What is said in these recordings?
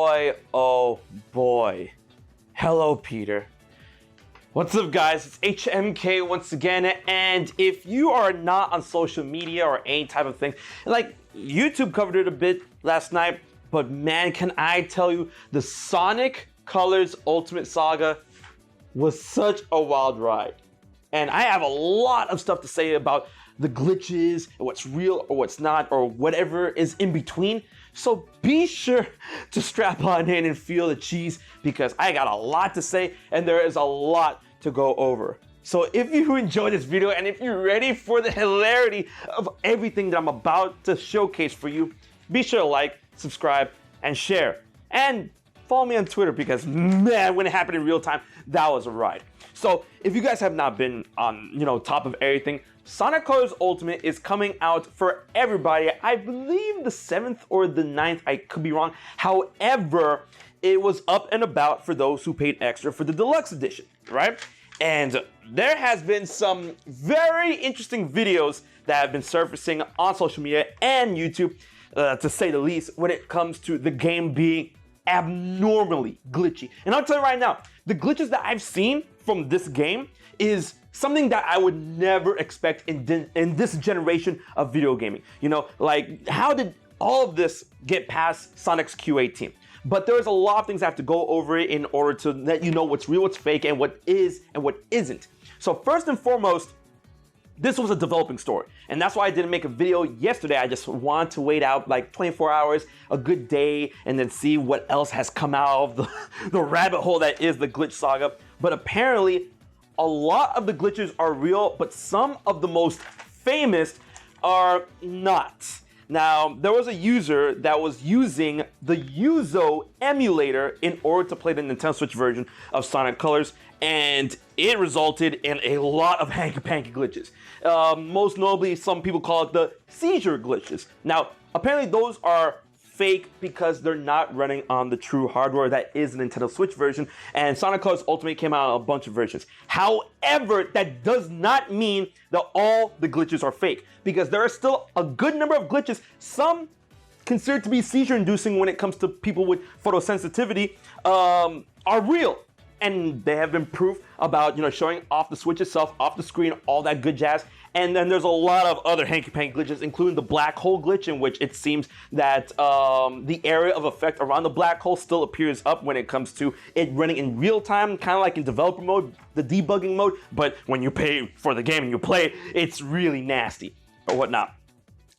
boy, oh boy. Hello, Peter. What's up, guys? It's HMK once again, and if you are not on social media or any type of thing, like YouTube covered it a bit last night, but man, can I tell you, the Sonic Colors Ultimate Saga was such a wild ride. And I have a lot of stuff to say about the glitches, and what's real or what's not, or whatever is in between. So be sure to strap on in and feel the cheese, because I got a lot to say and there is a lot to go over. So if you enjoyed this video and if you're ready for the hilarity of everything that I'm about to showcase for you, be sure to like, subscribe, and share. And follow me on Twitter, because man, when it happened in real time, that was a ride. So if you guys have not been on, top of everything, Sonic Colors Ultimate is coming out for everybody. I believe the 7th or the 9th, I could be wrong. However, it was up and about for those who paid extra for the deluxe edition, right? And there has been some very interesting videos that have been surfacing on social media and YouTube, to say the least, when it comes to the game being abnormally glitchy. And I'll tell you right now, the glitches that I've seen from this game is something that I would never expect in this generation of video gaming. Like, how did all of this get past Sonic's QA team? But there's a lot of things I have to go over it in order to let you know what's real, what's fake, and what is and what isn't. So first and foremost, this was a developing story, and that's why I didn't make a video yesterday. I just wanted to wait out like 24 hours, a good day, and then see what else has come out of the rabbit hole that is the glitch saga. But apparently, a lot of the glitches are real, but some of the most famous are not. Now, there was a user that was using the Yuzo emulator in order to play the Nintendo Switch version of Sonic Colors, and it resulted in a lot of hanky-panky glitches. Most notably, some people call it the seizure glitches. Now, apparently those are fake because they're not running on the true hardware that is the Nintendo Switch version, and Sonic Colors Ultimate came out in a bunch of versions. However, that does not mean that all the glitches are fake, because there are still a good number of glitches, some considered to be seizure-inducing when it comes to people with photosensitivity, are real. And they have been proof about, showing off the Switch itself, off the screen, all that good jazz. And then there's a lot of other hanky-panky glitches, including the black hole glitch, in which it seems that the area of effect around the black hole still appears up when it comes to it running in real time, kind of like in developer mode, the debugging mode. But when you pay for the game and you play, it's really nasty or whatnot.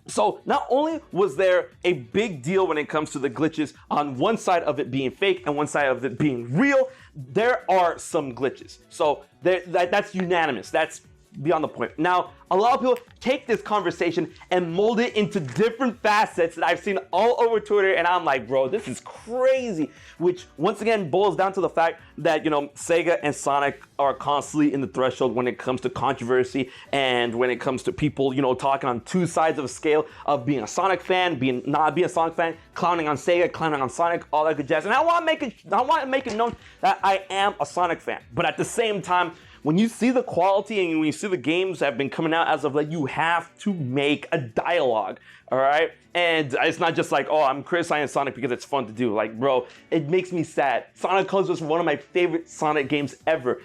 So not only was there a big deal when it comes to the glitches on one side of it being fake and one side of it being real, there are some glitches. So that's unanimous. That's beyond the point. Now, a lot of people take this conversation and mold it into different facets that I've seen all over Twitter, and I'm like, bro, this is crazy. Which once again boils down to the fact that, Sega and Sonic are constantly in the threshold when it comes to controversy and when it comes to people, talking on two sides of a scale of being a Sonic fan, not being a Sonic fan, clowning on Sega, clowning on Sonic, all that good jazz. And I want to make it known that I am a Sonic fan, but at the same time, when you see the quality and when you see the games that have been coming out as of late, you have to make a dialogue, all right? And it's not just like, oh, I'm criticizing Sonic because it's fun to do. Like, bro, it makes me sad. Sonic Colors was one of my favorite Sonic games ever.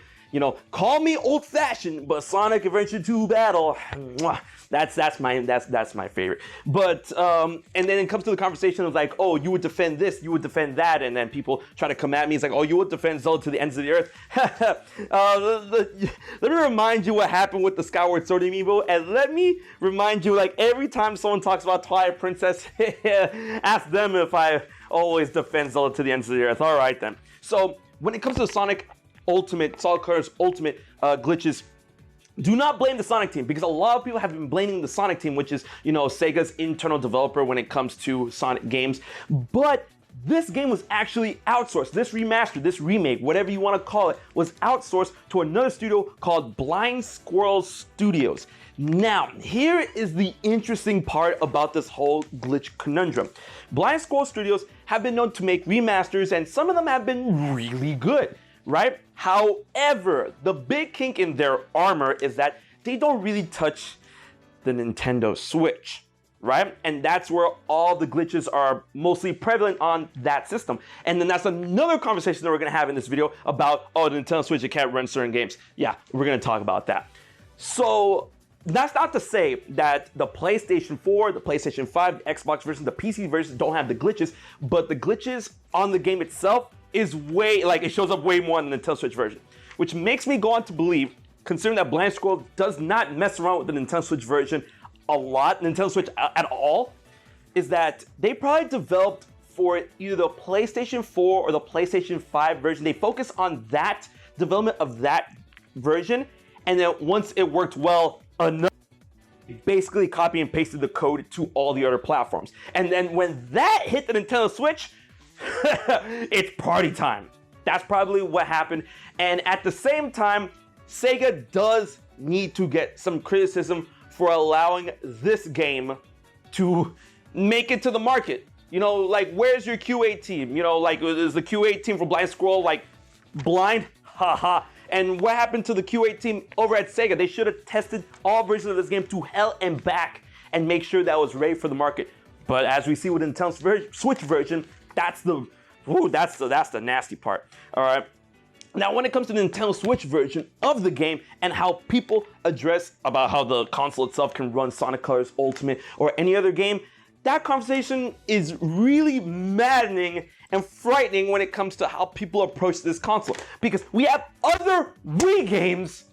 Call me old-fashioned, but Sonic Adventure 2 Battle, that's my favorite. But and then it comes to the conversation of like, oh, you would defend this, you would defend that, and then people try to come at me. It's like, oh, you would defend Zelda to the ends of the earth. Let me remind you what happened with the Skyward Sword amiibo, and let me remind you, like, every time someone talks about Twilight Princess, ask them if I always defend Zelda to the ends of the earth. All right then. So when it comes to Sonic Colors Ultimate glitches, do not blame the Sonic team, because a lot of people have been blaming the Sonic team, which is, Sega's internal developer when it comes to Sonic games. But this game was actually outsourced. This remaster, this remake, whatever you want to call it, was outsourced to another studio called Blind Squirrel Studios. Now, here is the interesting part about this whole glitch conundrum. Blind Squirrel Studios have been known to make remasters, and some of them have been really good, right? However, the big kink in their armor is that they don't really touch the Nintendo Switch. right? And that's where all the glitches are mostly prevalent on that system. And then that's another conversation that we're gonna have in this video about, oh, the Nintendo Switch, it can't run certain games. Yeah, we're gonna talk about that. So that's not to say that the PlayStation 4, the PlayStation 5, the Xbox version, the PC version don't have the glitches, but the glitches on the game itself is way, like, it shows up way more on the Nintendo Switch version, which makes me go on to believe, considering that Blind Squirrel does not mess around with the Nintendo Switch version a lot, Nintendo Switch at all, is that they probably developed for either the PlayStation 4 or the PlayStation 5 version. They focus on that development of that version, and then once it worked well enough, they basically copy and pasted the code to all the other platforms. And then when that hit the Nintendo Switch, it's party time. That's probably what happened. And at the same time, Sega does need to get some criticism for allowing this game to make it to the market. You know, like, where's your QA team? You know, like, is the QA team for Blind Squirrel, like, blind? Haha. And what happened to the QA team over at Sega? They should have tested all versions of this game to hell and back and make sure that it was ready for the market. But as we see with the Nintendo Switch version, that's the nasty part. All right. Now, when it comes to the Nintendo Switch version of the game and how people address about how the console itself can run Sonic Colors Ultimate or any other game, that conversation is really maddening and frightening when it comes to how people approach this console. Because we have other Wii games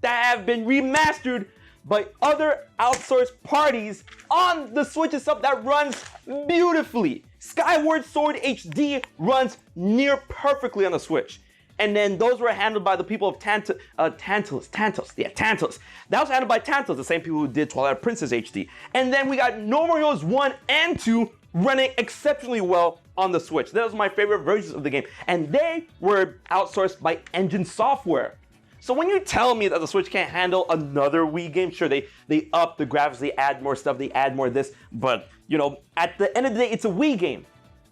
that have been remastered by other outsourced parties on the Switch itself that runs beautifully. Skyward Sword HD runs near perfectly on the Switch. And then those were handled by the people of Tantalus. That was handled by Tantalus, the same people who did Twilight Princess HD. And then we got No More Heroes 1 and 2 running exceptionally well on the Switch. Those were my favorite versions of the game. And they were outsourced by Engine Software. So when you tell me that the Switch can't handle another Wii game, sure, they up the graphics, they add more stuff, they add more of this. But, you know, at the end of the day, it's a Wii game.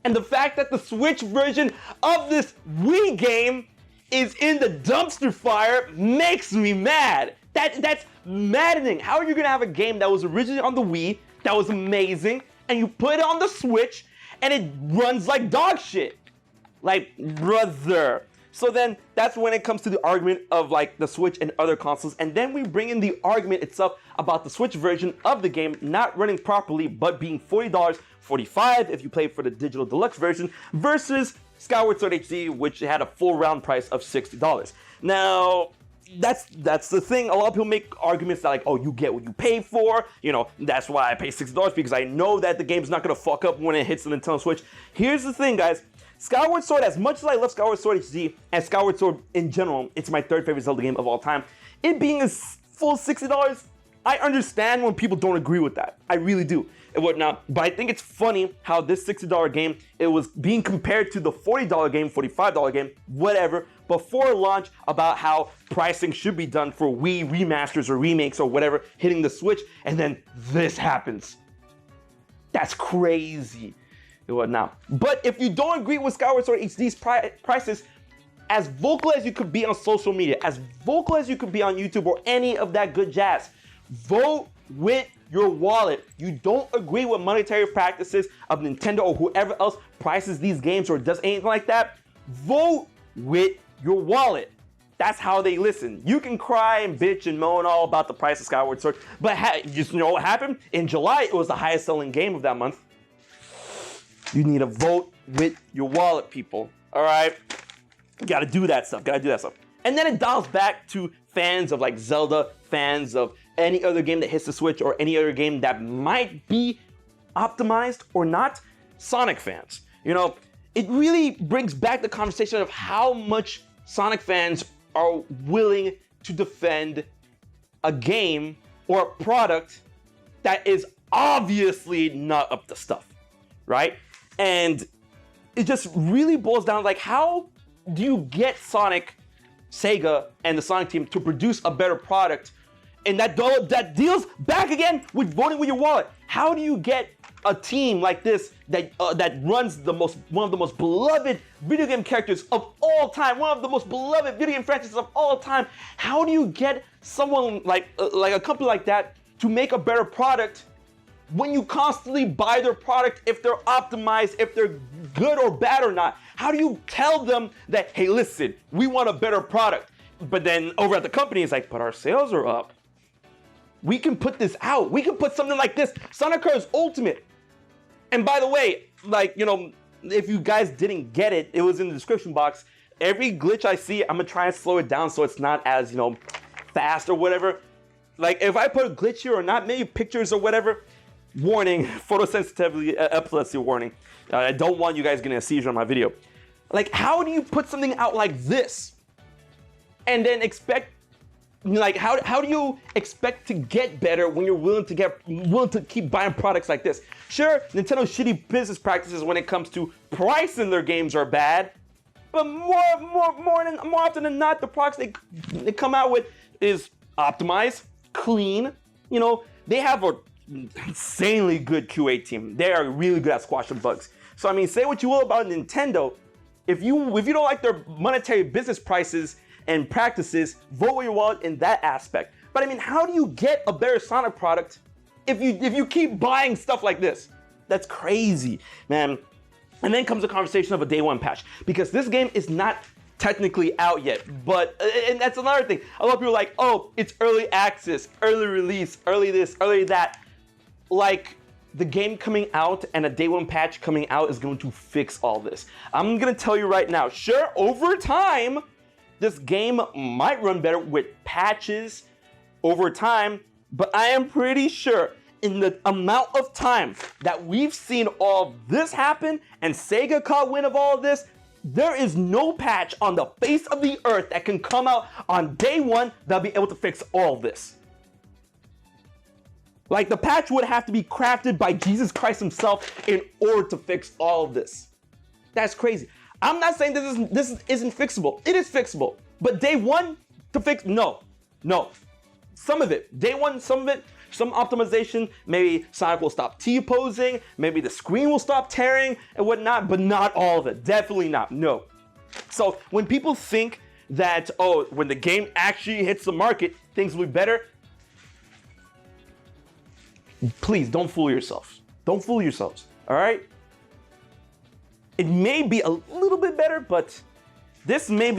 And the fact that the Switch version of this Wii game is in the dumpster fire makes me mad. That's maddening. How are you gonna have a game that was originally on the Wii, that was amazing, and you put it on the Switch, and it runs like dog shit? Like, brother. So then that's when it comes to the argument of like the Switch and other consoles, and then we bring in the argument itself about the Switch version of the game not running properly, but being $40, $45 if you play for the digital deluxe version, versus Skyward Sword HD, which had a full round price of $60. Now, that's the thing. A lot of people make arguments that like, oh, you get what you pay for. You know, that's why I pay $60 because I know that the game's not gonna fuck up when it hits the Nintendo Switch. Here's the thing, guys. Skyward Sword, as much as I love Skyward Sword HD and Skyward Sword in general, it's my third favorite Zelda game of all time. It being a full $60, I understand when people don't agree with that. I really do. And whatnot. But I think it's funny how this $60 game, it was being compared to the $40 game, $45 game, whatever, before launch, about how pricing should be done for Wii remasters or remakes or whatever, hitting the Switch, and then this happens. That's crazy. And whatnot. But if you don't agree with Skyward Sword HD's prices, as vocal as you could be on social media, as vocal as you could be on YouTube or any of that good jazz, vote with your wallet. You don't agree with monetary practices of Nintendo or whoever else prices these games or does anything like that, vote with your wallet. That's how they listen. You can cry and bitch and moan all about the price of Skyward Sword, but just know what happened? In July, it was the highest selling game of that month. You need to vote with your wallet, people. All right? You gotta do that stuff. And then it dials back to fans of like Zelda, fans of any other game that hits the Switch or any other game that might be optimized or not, Sonic fans. You know, it really brings back the conversation of how much Sonic fans are willing to defend a game or a product that is obviously not up to stuff, right? And it just really boils down like, how do you get Sonic, Sega, and the Sonic team to produce a better product? And that deals back again with voting with your wallet. How do you get a team like this that runs one of the most beloved video game characters of all time, one of the most beloved video game franchises of all time? How do you get someone like a company like that to make a better product when you constantly buy their product, if they're optimized, if they're good or bad or not? How do you tell them that, hey, listen, we want a better product? But then over at the company, it's like, but our sales are up. We can put this out. We can put something like this, Sonic Colors Ultimate. And by the way, like, you know, if you guys didn't get it, it was in the description box. Every glitch I see, I'm gonna try and slow it down so it's not as, you know, fast or whatever. Like, if I put a glitch here or not, maybe pictures or whatever, warning, photosensitivity, epilepsy warning. I don't want you guys getting a seizure on my video. Like, how do you put something out like this and then expect, like, how do you expect to get better when you're willing to keep buying products like this? Sure, Nintendo's shitty business practices when it comes to pricing their games are bad, but more often than not, the products they come out with is optimized, clean. You know, they have a insanely good QA team. They are really good at squashing bugs. So I mean, say what you will about Nintendo, if you don't like their monetary business prices and practices, vote with your wallet in that aspect. But I mean, how do you get a better Sonic product if you keep buying stuff like this? That's crazy, man. And then comes the conversation of a day one patch, because this game is not technically out yet, but, and that's another thing. A lot of people are like, oh, it's early access, early release, early this, early that. Like, the game coming out and a day one patch coming out is going to fix all this. I'm gonna tell you right now, sure, over time, this game might run better with patches over time, but I am pretty sure in the amount of time that we've seen all of this happen and Sega caught wind of all of this, there is no patch on the face of the earth that can come out on day one that'll be able to fix all of this. Like, the patch would have to be crafted by Jesus Christ himself in order to fix all of this. That's crazy. I'm not saying this isn't fixable. It is fixable. But day one to fix, no. Some of it, day one, some of it, some optimization, maybe Sonic will stop T-posing, maybe the screen will stop tearing and whatnot, but not all of it. Definitely not, no. So when people think that, oh, when the game actually hits the market, things will be better, please don't fool yourselves. Don't fool yourselves, all right? It may be a little bit better, but this game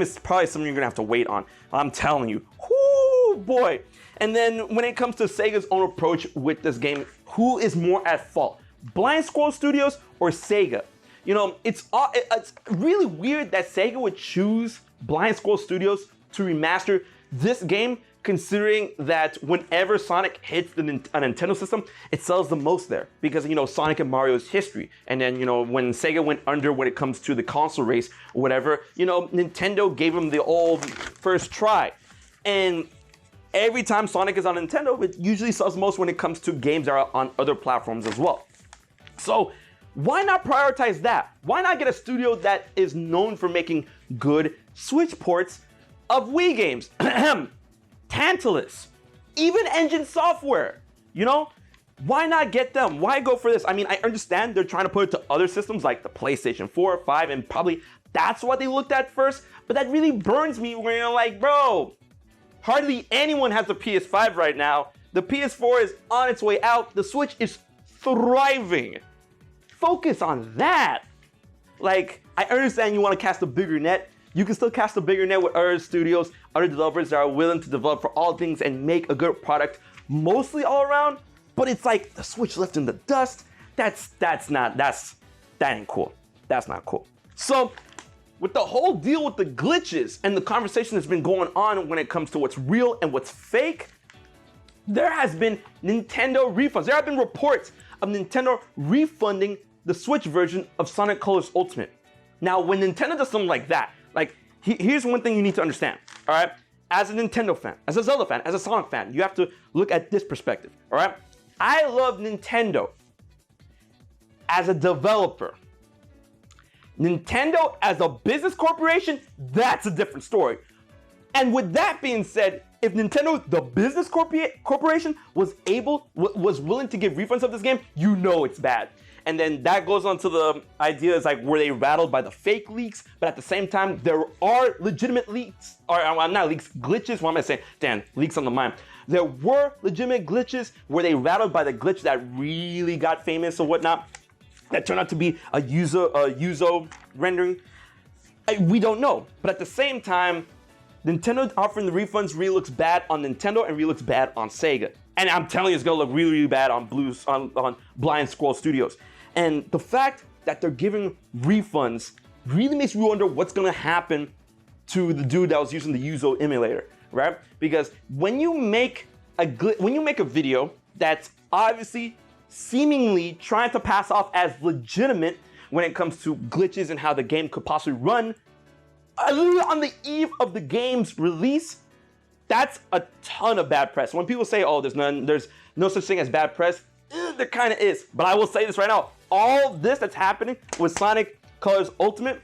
is probably something you're gonna have to wait on. I'm telling you, whoo, boy. And then when it comes to Sega's own approach with this game, who is more at fault? Blind Squirrel Studios or Sega? You know, it's really weird that Sega would choose Blind Squirrel Studios to remaster this game, considering that whenever Sonic hits a Nintendo system, it sells the most there because, you know, Sonic and Mario's history. And then, you know, when Sega went under when it comes to the console race or whatever, you know, Nintendo gave them the old first try. And every time Sonic is on Nintendo, it usually sells most when it comes to games that are on other platforms as well. So why not prioritize that? Why not get a studio that is known for making good Switch ports of Wii games? Tantalus, even Engine Software, you know? Why not get them? Why go for this? I mean, I understand they're trying to put it to other systems like the PlayStation 4, 5, and probably that's what they looked at first, but that really burns me when you're like, bro, hardly anyone has a PS5 right now. The PS4 is on its way out. The Switch is thriving. Focus on that. Like, I understand you want to cast a bigger net. You can still cast a bigger net with other studios, other developers that are willing to develop for all things and make a good product, mostly all around. But it's like the Switch left in the dust. That ain't cool. That's not cool. So with the whole deal with the glitches and the conversation that's been going on when it comes to what's real and what's fake, there has been Nintendo refunds. There have been reports of Nintendo refunding the Switch version of Sonic Colors Ultimate. Now, when Nintendo does something like that, like, here's one thing you need to understand, all right? As a Nintendo fan, as a Zelda fan, as a Sonic fan, you have to look at this perspective, all right? I love Nintendo as a developer. Nintendo as a business corporation, that's a different story. And with that being said, if Nintendo, the business corporation, was willing to give refunds of this game, you know it's bad. And then that goes on to the idea is like, were they rattled by the fake leaks? But at the same time, there are legitimate leaks, or not leaks, glitches. What am I saying? Damn, leaks on the mind. There were legitimate glitches. Were they rattled by the glitch that really got famous or whatnot? That turned out to be a Yuzo rendering? We don't know. But at the same time, Nintendo offering the refunds really looks bad on Nintendo and really looks bad on Sega. And I'm telling you, it's gonna look really, really bad on on Blind Squirrel Studios. And the fact that they're giving refunds really makes me wonder what's gonna happen to the dude that was using the Yuzo emulator, right? Because when you make a video that's obviously seemingly trying to pass off as legitimate when it comes to glitches and how the game could possibly run, literally on the eve of the game's release, that's a ton of bad press. When people say, oh, there's no such thing as bad press, there kind of is. But I will say this right now, all this that's happening with Sonic Colors Ultimate,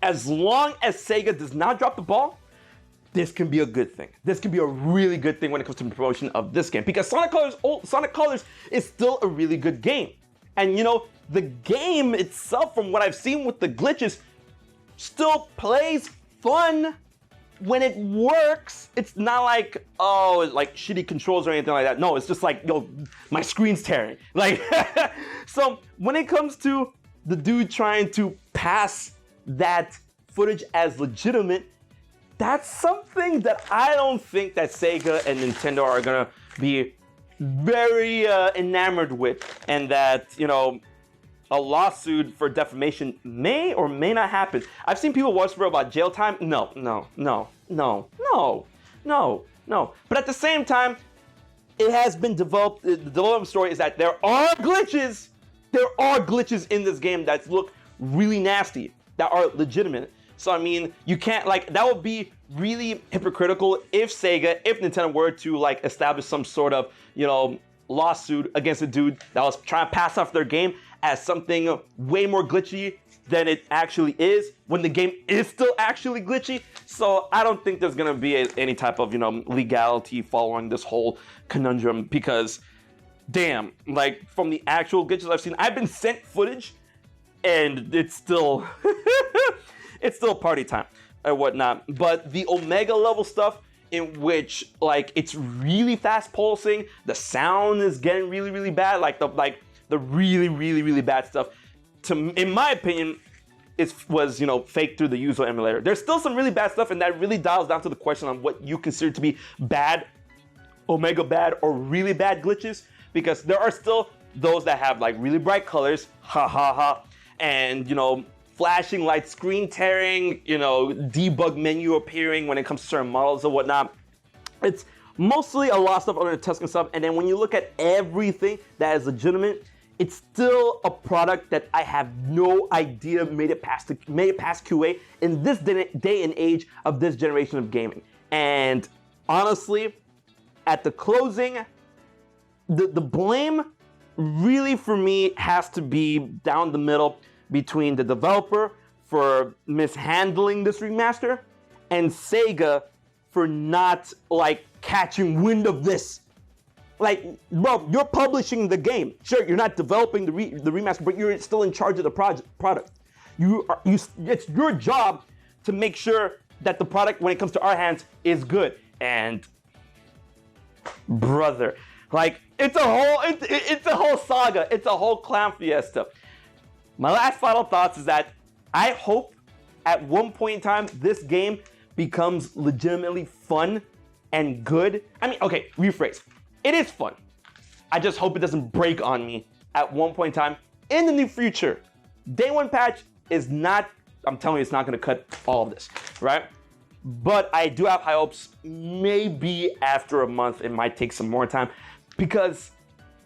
as long as Sega does not drop the ball, this can be a good thing. This can be a really good thing when it comes to the promotion of this game, because Sonic Colors is still a really good game. And you know, the game itself, from what I've seen with the glitches, still plays fun when it works. It's not like, oh, like shitty controls or anything like that. No, it's just like, yo, my screen's tearing. Like, so when it comes to the dude trying to pass that footage as legitimate, that's something that I don't think that Sega and Nintendo are gonna be very enamored with, and that, you know, a lawsuit for defamation may or may not happen. I've seen people whisper about jail time. No. But at the same time, it has been developed. The development story is that there are glitches. There are glitches in this game that look really nasty, that are legitimate. So I mean, you can't, like, that would be really hypocritical if Nintendo were to like establish some sort of, you know, lawsuit against a dude that was trying to pass off their game as something way more glitchy than it actually is, when the game is still actually glitchy. So I don't think there's gonna be any type of, you know, legality following this whole conundrum, because damn, like, from the actual glitches I've seen, I've been sent footage and it's still it's still party time and whatnot. But the Omega level stuff, in which like it's really fast pulsing, the sound is getting really, really bad, like the really, really, really bad stuff, in my opinion, was, you know, faked through the Yuzo emulator. There's still some really bad stuff, and that really dials down to the question on what you consider to be bad, Omega bad, or really bad glitches, because there are still those that have like really bright colors, and, you know, flashing light, screen tearing, you know, debug menu appearing when it comes to certain models and whatnot. It's mostly a lot of stuff under the Tuscan stuff, and then when you look at everything that is legitimate, it's still a product that I have no idea made it past QA in this day and age of this generation of gaming. And honestly, at the closing, the blame really for me has to be down the middle between the developer for mishandling this remaster and Sega for not like catching wind of this. Like, bro, you're publishing the game. Sure, you're not developing the remaster, but you're still in charge of the product. It's your job to make sure that the product, when it comes to our hands, is good. And brother, like, it's a whole saga. It's a whole clown fiesta. My last final thoughts is that I hope at one point in time this game becomes legitimately fun and good. I mean, okay, rephrase. It is fun. I just hope it doesn't break on me at one point in time in the near future. Day one patch is not, I'm telling you, it's not gonna cut all of this, right? But I do have high hopes. Maybe after a month, it might take some more time, because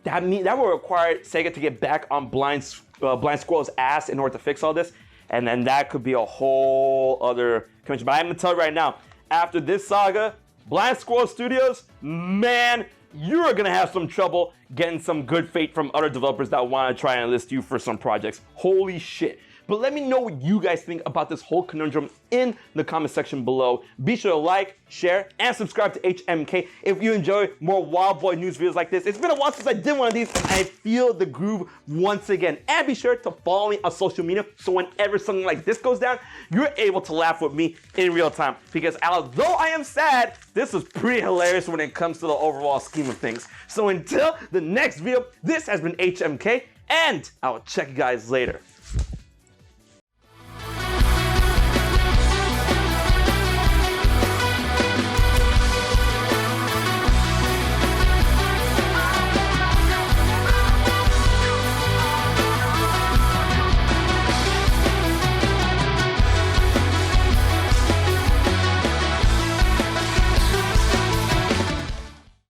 that will require Sega to get back on Blind Squirrel's ass in order to fix all this. And then that could be a whole other convention. But I'm gonna tell you right now, after this saga, Blind Squirrel Studios, man, you're gonna have some trouble getting some good fate from other developers that wanna try and enlist you for some projects. Holy shit. But let me know what you guys think about this whole conundrum in the comment section below. Be sure to like, share, and subscribe to HMK if you enjoy more Wild Boy news videos like this. It's been a while since I did one of these, and I feel the groove once again. And be sure to follow me on social media so whenever something like this goes down, you're able to laugh with me in real time. Because although I am sad, this was pretty hilarious when it comes to the overall scheme of things. So until the next video, this has been HMK, and I'll check you guys later.